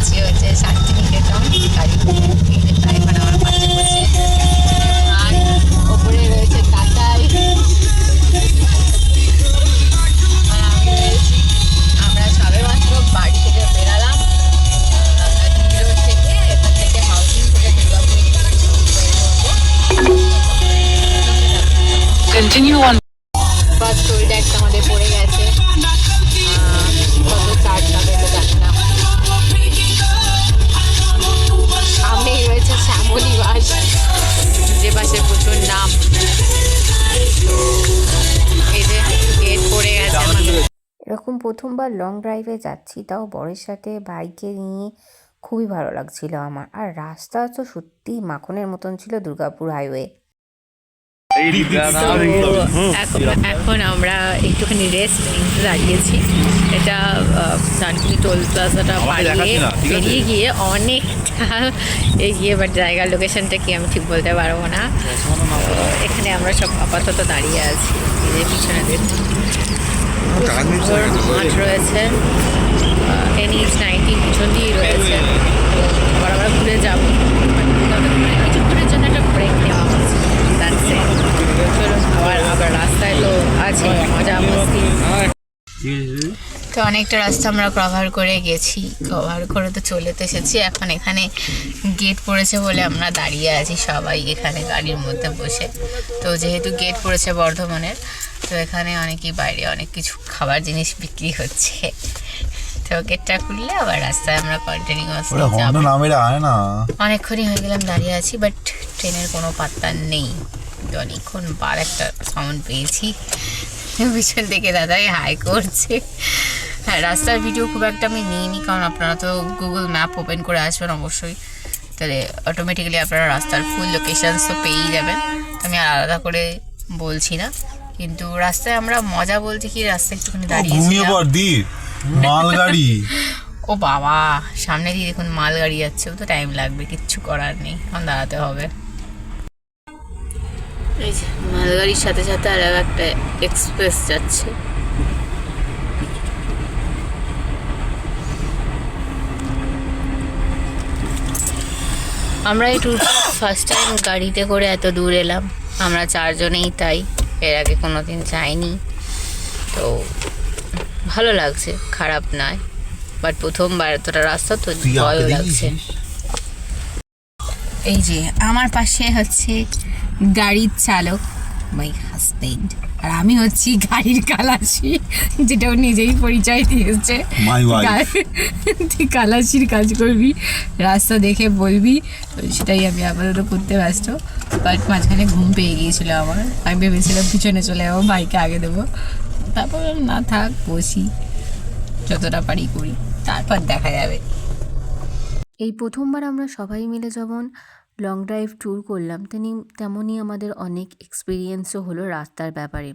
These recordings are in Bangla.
যাচ্ছি হচ্ছে শান্তিনিকেতন গাড়ি তাই মানে আমার পাশে বসে আর ওপরে রয়েছে তাতাই আর আমি রয়েছি। আমরা সবে মাত্র বাড়ি থেকে বেরালাম রোড থেকে, এখান থেকে হাউসিং থেকে দুর্গাপুর কন্টিনিউ অন বাস। টোলটা একটা আমাদের পড়ে গেছে, কত চার্জ হবে তো জানি না। সামনেই রয়েছে শ্যামলী বাস, যে বাসের প্রচুর নাম। এই যে গেট পড়ে গেছে আমাদের। এরকম প্রথমবার লং ড্রাইভে যাচ্ছি, তাও বরের সাথে বাইকে নিয়ে খুবই ভালো লাগছিল আমার। আর রাস্তা তো সত্যিই মাখনের মতন ছিল দুর্গাপুর হাইওয়ে। এখন আমরা একটুখানি রেস্ট নিতে দাঁড়িয়েছি। এটা শান্তিনি টোল প্লাজাটা পেরিয়ে গিয়ে অনেকটা এগিয়ে, বাট জায়গার লোকেশনটা কি আমি ঠিক বলতে পারবো না। এখানে আমরা সব আপাতত দাঁড়িয়ে আছি। এই যে পিছনে মাঠ রয়েছে, NH-19 পিছন দিয়েই রয়েছে। আবার আমরা ঘুরে যাবো, কিছুক্ষণের জন্য একটা ব্রেক নেওয়া হচ্ছে। আবার রাস্তায় তো আছে মজা মস্তি। তো অনেকটা রাস্তা আমরা কভার করে গেছি, কভার করে তো চলে তো এসেছি। এখন এখানে গেট পড়েছে বলে আমরা দাঁড়িয়ে আছি সবাই এখানে গাড়ির মধ্যে বসে। তো যেহেতু গেট পড়েছে বর্ধমানের, তো এখানে অনেকেই বাইরে অনেক কিছু খাবার জিনিস বিক্রি হচ্ছে। তো গেটটা খুললে আবার রাস্তায় আমরা কন্টিনিউয়াসলি যাবো। অনেকক্ষণই হয়ে গেলাম দাঁড়িয়ে আছি, বাট ট্রেনের কোনো পাত্তা নেই। তো অনেকক্ষণ বার একটা সাউন্ড পেয়েছি, পিছন থেকে দাদাই হাই করছে। হ্যাঁ, রাস্তার ভিডিও খুব একটা আমি নিইনি, কারণ আপনারা তো গুগল ম্যাপ ওপেন করে আসবেন অবশ্যই, তাহলে অটোমেটিক্যালি আপনারা রাস্তার ফুল লোকেশানস তো পেয়েই যাবেন। আমি আর আলাদা করে বলছি না, কিন্তু রাস্তায় আমরা মজা বলতে কি, রাস্তায় একটুখানি দাঁড়িয়ে ও বাবা, সামনে দিয়ে দেখুন মালগাড়ি যাচ্ছে, ও তো টাইম লাগবে, কিচ্ছু করার নেই, এখন দাঁড়াতে হবে। এই যে মালগাড়ির সাথে সাথে আর একটা এক্সপ্রেস যাচ্ছে। আমরা এই ট্যুরটা ফার্স্ট টাইম গাড়িতে করে এত দূর এলাম, আমরা চারজনেই, তাই এর আগে কোনো দিন যাইনি। তো ভালো লাগছে, খারাপ নয়, বাট প্রথমবার এতটা রাস্তা তো ভয়ও লাগছে। এই যে আমার পাশে হচ্ছে গাড়ির চালক, মাই হাজবেন্ড, আর আমি হচ্ছি গাড়ির কালাসি, যেটা ও নিজেই পরিচয় দিয়েছে। তুই কালাসির কাজ করবি, রাস্তা দেখে বলবি, সেটাই আমি আপাতত করতে ব্যস্ত। বাট মাঝখানে ঘুম পেয়ে গিয়েছিল আমার, আমি ভেবেছিলাম পিছনে চলে যাবো, বাইকে আগে দেবো, তারপর না থাক বসি, যতটা পারি করি, তারপর দেখা যাবে। এই প্রথমবার আমরা সবাই মিলে যেমন লং ড্রাইভ ট্যুর করলাম, তেমনই আমাদের অনেক এক্সপিরিয়েন্সও হলো রাস্তার ব্যাপারে।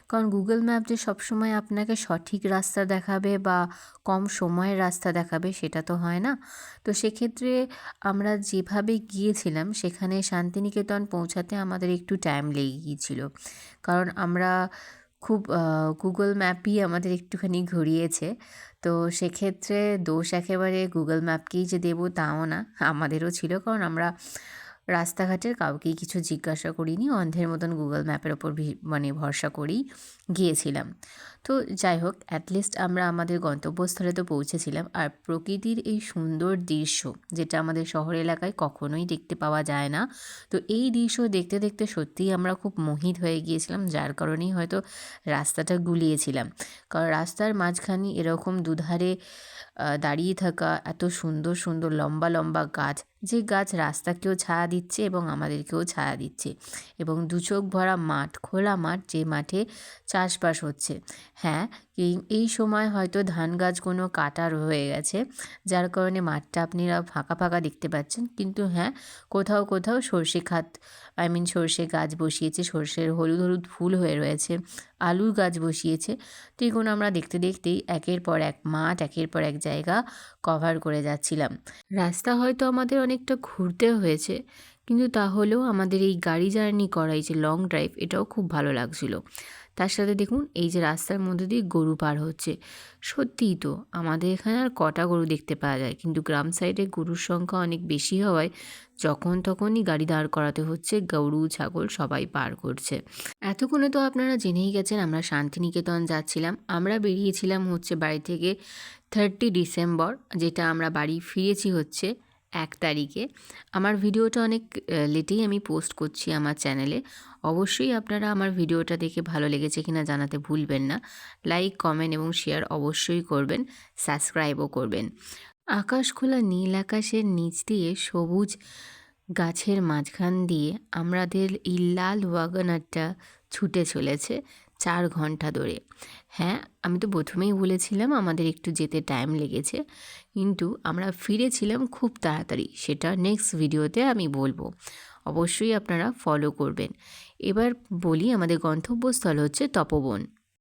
কারণ গুগল ম্যাপ যে সবসময় আপনাকে সঠিক রাস্তা দেখাবে বা কম সময়ের রাস্তা দেখাবে, সেটা তো হয় না। তো সেক্ষেত্রে আমরা যেভাবে গিয়েছিলাম, সেখানে শান্তিনিকেতন পৌঁছাতে আমাদের একটু টাইম লেগে গিয়েছিল, কারণ আমরা খুব গুগল ম্যাপই আমাদের একটুখানি ঘুরিয়েছে। তো সেক্ষেত্রে দোষ একেবারে গুগল ম্যাপকেই যে দেবো তাও না, আমাদেরও ছিল, কারণ আমরা রাস্তাঘাটের কাউকেই কিছু জিজ্ঞাসা করিনি, অন্ধের মতন গুগল ম্যাপের ওপর মানে ভরসা করেই গিয়েছিলাম। তো যাই হোক, অ্যাটলিস্ট আমরা আমাদের গন্তব্যস্থলে তো পৌঁছেছিলাম। আর প্রকৃতির এই সুন্দর দৃশ্য, যেটা আমাদের শহর এলাকায় কখনোই দেখতে পাওয়া যায় না, তো এই দৃশ্য দেখতে দেখতে সত্যিই আমরা খুব মোহিত হয়ে গিয়েছিলাম, যার কারণেই হয়তো রাস্তাটা গুলিয়েছিলাম। কারণ রাস্তার মাঝখানে এরকম দুধারে দাঁড়িয়ে থাকা এত সুন্দর সুন্দর লম্বা লম্বা গাছ, যে গাছ রাস্তাকেও ছায়া দিচ্ছে এবং আমাদেরকেও ছায়া দিচ্ছে, এবং দু চোখ ভরা মাঠ, খোলা মাঠ, যে মাঠে চাষবাস হচ্ছে। হ্যাঁ, এই সময় হয়তো ধান গাছগুলো কাটা হয়ে গেছে, যার কারণে মাঠটা আপনারা ফাঁকা ফাঁকা দেখতে পাচ্ছেন, কিন্তু হ্যাঁ, কোথাও কোথাও সর্ষে গাছ বসিয়েছে, সর্ষের হলুদ হলুদ ফুল হয়ে রয়েছে, আলুর গাছ বসিয়েছে। তো এগুলো আমরা দেখতে দেখতেই একের পর এক মাঠ, একের পর এক জায়গা কভার করে যাচ্ছিলাম। রাস্তা হয়তো আমাদের অনেকটা ঘুরতে হয়েছে, কিন্তু তাহলেও আমাদের এই গাড়ি জার্নি করা, এই যে লং ড্রাইভ, এটাও খুব ভালো লাগছিল। তার সাথে দেখুন এই যে রাস্তার মধ্যে দিয়ে গরু পার হচ্ছে। সত্যিই তো আমাদের এখানে আর কটা গরু দেখতে পাওয়া যায়, কিন্তু গ্রাম সাইডে গরুর সংখ্যা অনেক বেশি হওয়ায় যখন তখনই গাড়ি দাঁড় করাতে হচ্ছে, গরু ছাগল সবাই পার করছে। এতক্ষণে তো আপনারা জেনেই গেছেন আমরা শান্তিনিকেতন যাচ্ছিলাম। আমরা বেরিয়েছিলাম হচ্ছে বাড়ি থেকে 30 ডিসেম্বর, যেটা আমরা বাড়ি ফিরেছি হচ্ছে 1 তারিখে। আমার ভিডিওটা অনেক লেটেই আমি পোস্ট করছি আমার চ্যানেলে। অবশ্যই আপনারা আমার ভিডিওটা দেখে ভালো লেগেছে কিনা জানাতে ভুলবেন না। লাইক, কমেন্ট এবং শেয়ার অবশ্যই করবেন, সাবস্ক্রাইবও করবেন। আকাশ খোলা নীল আকাশের নিচ দিয়ে সবুজ গাছের মাঝখান দিয়ে আমাদের এই লাল ওয়াগনারটা ছুটে চলেছে 4 ঘন্টা ধরে। হ্যাঁ, আমি তো প্রথমেই বলেছিলাম আমাদের একটু যেতে টাইম লেগেছে, কিন্তু আমরা ফিরেছিলাম খুব তাড়াতাড়ি। সেটা নেক্সট ভিডিওতে আমি বলবো, অবশ্যই আপনারা ফলো করবেন। এবার বলি আমাদের গন্তব্যস্থল হচ্ছে তপবন।